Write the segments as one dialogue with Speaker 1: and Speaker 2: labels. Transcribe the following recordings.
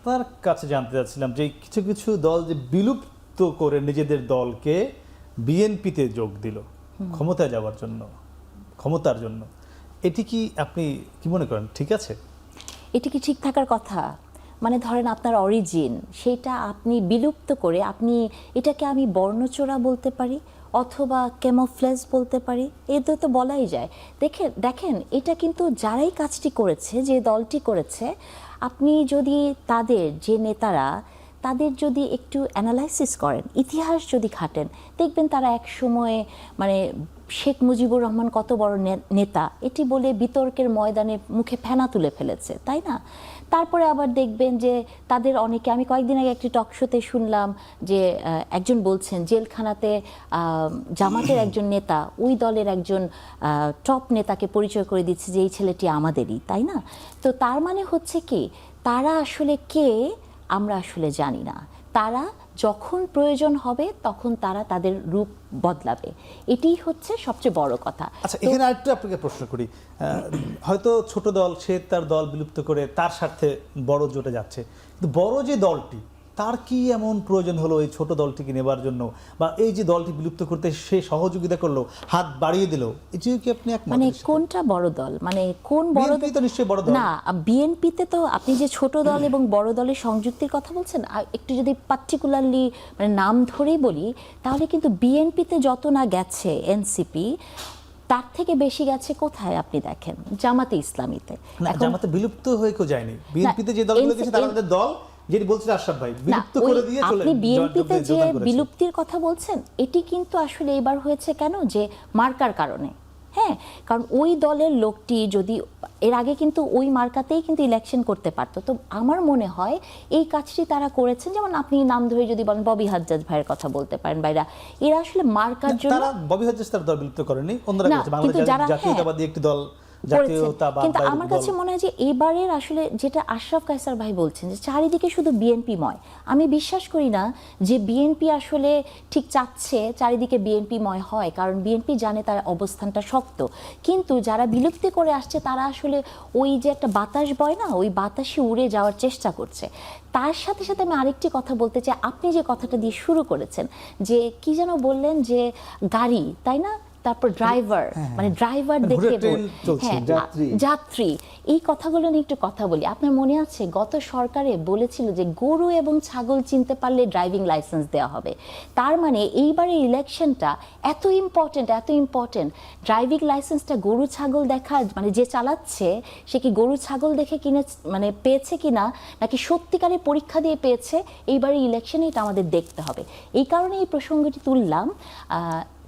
Speaker 1: আপনার কাছে জানতে চাচ্ছিলাম যে কিছু কিছু দল যে বিলুপ্ত করে নিজেদের দলকে বিএনপিতে যোগ দিল ক্ষমতায় যাওয়ার জন্য, ক্ষমতার জন্য, এটি কি আপনি কি মনে করেন ঠিক আছে?
Speaker 2: এটি কি ঠিক থাকার কথা? মানে ধরেন আপনার অরিজিন সেটা আপনি বিলুপ্ত করে আপনি এটাকে আমি বর্ণচোরা বলতে পারি অথবা ক্যামোফ্লেজ বলতে পারি, এতে তো বলাই যায়। দেখেন এটা কিন্তু যারাই কাজটি করেছে, যে দলটি করেছে, আপনি যদি তাদের যে নেতারা তাদের যদি একটু অ্যানালাইসিস করেন, ইতিহাস যদি ঘাটেন, দেখবেন তারা এক সময়ে মানে শেখ মুজিবুর রহমান কত বড় নেতা এটি বলে বিতর্কের ময়দানে মুখে ফেনা তুলে ফেলেছে, তাই না? তারপরে আবার দেখবেন যে তাদের অনেকে, আমি কয়েকদিন আগে একটি টক শোতে শুনলাম যে একজন বলছেন জেলখানাতে জামাতের একজন নেতা ওই দলের একজন টপ নেতাকে পরিচয় করে দিচ্ছে যে এই ছেলেটি আমাদেরই, তাই না? তো তার মানে হচ্ছে কি, তারা আসলে কে আমরা আসলে জানি না। তারা যখন প্রয়োজন হবে তখন তারা তাদের রূপ বদলাবে, এটিই হচ্ছে সবচেয়ে বড় কথা।
Speaker 1: আচ্ছা, এখানে আরেকটু আপনাকে প্রশ্ন করি, হয়তো ছোট দল সে তার দল বিলুপ্ত করে তার স্বার্থে বড় জোটে যাচ্ছে, কিন্তু বড় যে দলটি তার কি এমন প্রয়োজন হলো এই ছোট দলটিকে নেবার জন্য, বা এই যে দলটি বিলুপ্ত করতে সে সহযোগিতা করলো, হাত বাড়িয়ে দিল, এটিও কি আপনি একমত?
Speaker 2: মানে কোনটা বড় দল, মানে কোন বড় দল?
Speaker 1: তো নিশ্চয়ই বড় দল
Speaker 2: না, বিএনপিতে তো আপনি যে ছোট দল এবং বড় দলের সংযুক্তির কথা বলছেন, একটু যদি পার্টিকুলারলি মানে নাম ধরেই বলি, তাহলে কিন্তু বিএনপিতে যত না গেছে এনসিপি, তার থেকে বেশি গেছে কোথায় আপনি দেখেন, জামাতে ইসলামীতে।
Speaker 1: জামাতে বিলুপ্ত হয়ে কেউ যায়নি, বিএনপিতে যে দলগুলো গেছে তারা আমাদের দল, যেটি বলছিল আশরাফ ভাই, বিলুপ্ত করে দিয়ে চলে
Speaker 2: আপনি বিএনপিতে যে বিলুপ্তির কথা বলছেন, এটি কিন্তু আসলে এবার হয়েছে কেন, যে মার্কার কারণে। হ্যাঁ, কারণ ওই দলের লোকটি যদি এর আগে কিন্তু ওই মার্কাতেই কিন্তু ইলেকশন করতে পারতো, তো আমার মনে হয় এই কাজটি তারা করেছেন। যেমন আপনি নাম ধরে যদি বলেন ববি হাজ্জাজ ভাইয়ের কথা বলতে পারেন, ভাইরা এরা আসলে মার্কার জন্য,
Speaker 1: তারা ববি হাজ্জাজ তার দল বিলুপ্ত করেনি, অন্যরা করেছে, বাংলাদেশ জাতীয়তাবাদী একটি দল,
Speaker 2: কিন্তু আমার কাছে মনে হয় যে এবারের আসলে যেটা আশরাফ কায়সার ভাই বলছেন যে চারিদিকে শুধু বিএনপিময়, আমি বিশ্বাস করি না যে বিএনপি আসলে ঠিক চাচ্ছে চারিদিকে বিএনপিময় হয়, কারণ বিএনপি জানে তার অবস্থানটা শক্ত। কিন্তু যারা বিলুপ্তি করে আসছে তারা আসলে ওই যে একটা বাতাস বয় না, ওই বাতাসে উড়ে যাওয়ার চেষ্টা করছে। তার সাথে সাথে আমি আরেকটি কথা বলতে চাই, আপনি যে কথাটা দিয়ে শুরু করেছেন যে কি যেন বললেন যে গাড়ি, তাই না, তারপর ড্রাইভার, মানে ড্রাইভার দেখে যাত্রী, এই কথাগুলো নিয়ে একটু কথা বলি। আপনার মনে আছে গত সরকারে বলেছিল যে গরু এবং ছাগল চিনতে পারলে ড্রাইভিং লাইসেন্স দেওয়া হবে। তার মানে এইবারের ইলেকশনটা এত ইম্পর্টেন্ট, ড্রাইভিং লাইসেন্সটা গরু ছাগল দেখা, মানে যে চালাচ্ছে সে কি গরু ছাগল দেখে কিনে মানে পেয়েছে কিনা, নাকি সত্যিকারের পরীক্ষা দিয়ে পেয়েছে, এইবারের ইলেকশনে এটা আমাদের দেখতে হবে। এই কারণে এই প্রসঙ্গটি তুললাম,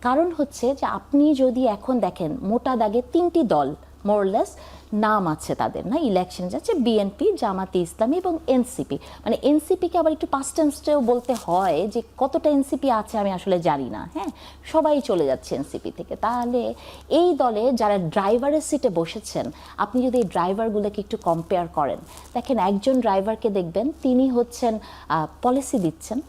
Speaker 2: কারণ হচ্ছে যে আপনি যদি এখন দেখেন মোটা দাগে তিনটি দল মোরলেস নাম আছে তাদের, না, ইলেকশন যাচ্ছে, বিএনপি, জামাতে ইসলামী এবং এনসিপি। মানে এনসিপিকে আবার একটু পাস্ট টেন্সেও বলতে হয় যে কতটা এনসিপি আছে আমি আসলে জানি না। হ্যাঁ, সবাই চলে যাচ্ছে এনসিপি থেকে। তাহলে এই দলে যারা ড্রাইভারের সিটে বসেছেন, আপনি যদি এই ড্রাইভারগুলোকে একটু কম্পেয়ার করেন, দেখেন একজন ড্রাইভারকে দেখবেন তিনি হচ্ছেন পলিসি দিচ্ছেন,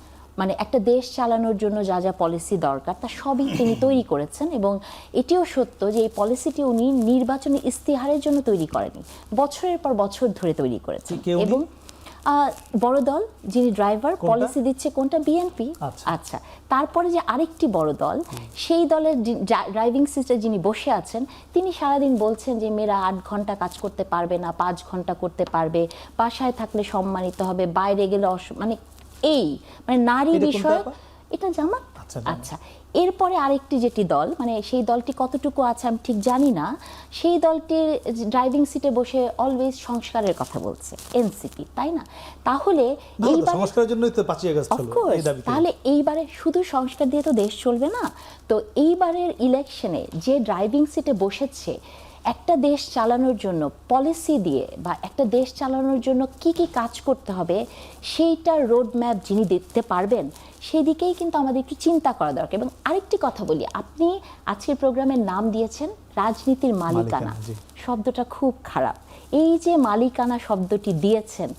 Speaker 2: মানে একটা দেশ চালানোর জন্য যা যা পলিসি দরকার তা সবই তিনি তৈরি করেছেন, এবং এটিও সত্য যে এই পলিসিটি উনি নির্বাচনী ইস্তেহারের জন্য তৈরি করেনি, বছরের পর বছর ধরে তৈরি করেছেন। এবং বড় দল যিনি ড্রাইভার পলিসি দিচ্ছে কোনটা, বিএনপি। আচ্ছা, তারপরে যে আরেকটি বড় দল, সেই দলের ড্রাইভিং সিটে যিনি বসে আছেন, তিনি সারাদিন বলছেন যে মেয়েরা 8 ঘন্টা কাজ করতে পারবে না, 5 ঘন্টা করতে পারবে, বাসায় থাকলে সম্মানিত হবে, বাইরে গেলে মানে এই মানে নারী বিষয়, এটা জামাত। আচ্ছা, এরপরে আরেকটি যেটি দল, মানে সেই দলটি কতটুকু আছে আমি ঠিক জানি না, সেই দলটির ড্রাইভিং সিটে বসে অলওয়েজ সংস্কারের কথা বলছে, এনসিপি, তাই না? তাহলে
Speaker 1: সংস্কারের জন্যই তো 5ই আগস্ট হলো এই দাবি।
Speaker 2: তাহলে এইবারে শুধু সংস্কার দিয়ে তো দেশ চলবে না। তো এইবারের ইলেকশনে যে ড্রাইভিং সিটে বসেছে, একটা দেশ চালানোর জন্য পলিসি দিয়ে বা একটা দেশ চালানোর জন্য কি কি কাজ করতে হবে সেইটার রোড ম্যাপ যিনি দিতে পারবেন, সেদিকেই কিন্তু আমাদের একটু চিন্তা করা দরকার। এবং আরেকটি কথা বলি, আপনি আজকের প্রোগ্রামের নাম দিয়েছেন রাজনীতির মালিকানা। শব্দটা খুব খারাপ। এই যে মালিকানা শব্দটি দিয়েছেন,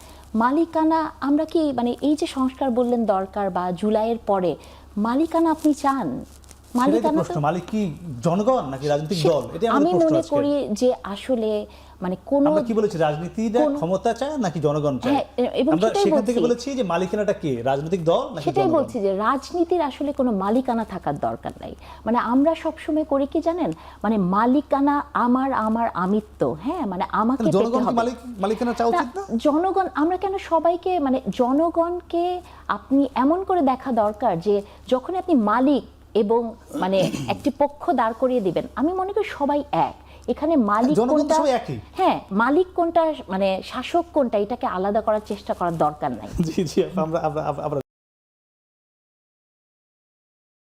Speaker 2: মালিকানা আমরা কি মানে এই যে সংস্কার বললেন দরকার বা জুলাইয়ের পরে, মালিকানা আপনি চান?
Speaker 1: সেটাই তো প্রশ্ন, মালিক কি জনগণ নাকি রাজনৈতিক দল? এটা
Speaker 2: আমি
Speaker 1: আমাদের প্রশ্ন
Speaker 2: মনে
Speaker 1: আজকে।
Speaker 2: করি যে আসলে মানে কোন
Speaker 1: আমরা কি বলেছি, রাজনীতিটা ক্ষমতা চায় নাকি জনগণ চায়?
Speaker 2: হ্যাঁ, এবং
Speaker 1: আমরা
Speaker 2: সেটাই
Speaker 1: সেখান থেকে
Speaker 2: বলছি।
Speaker 1: বলেছি যে মালিকানাটা কে, রাজনৈতিক দল নাকি
Speaker 2: সেটাই
Speaker 1: জনগণ?
Speaker 2: বলছি যে রাজনীতির আসলে কোনো মালিকানা থাকার দরকার নাই। মানে আমরা সবসময় করি কি জানেন, মানে মালিকানা আমার আমার আমিত্ব, হ্যাঁ মানে আমাকে পেতে
Speaker 1: জনগণ কি
Speaker 2: হবে।
Speaker 1: মালিকানা চাওয়া উচিত না?
Speaker 2: জনগণ, আমরা কেন সবাইকে মানে জনগণকে আপনি এমন করে দেখা দরকার যে যখন আপনি মালিক এবং মানে একটি পক্ষ দাঁড় করিয়ে দিবেন, আমি মনে করি সবাই এক। এখানে মালিক
Speaker 1: জনগণ তো
Speaker 2: কোনটা,
Speaker 1: সবাই একই।
Speaker 2: হ্যাঁ মালিক কোনটা মানে শাসক কোনটা, এটাকে আলাদা করার চেষ্টা করার দরকার নাই।
Speaker 1: জি জি, আমরা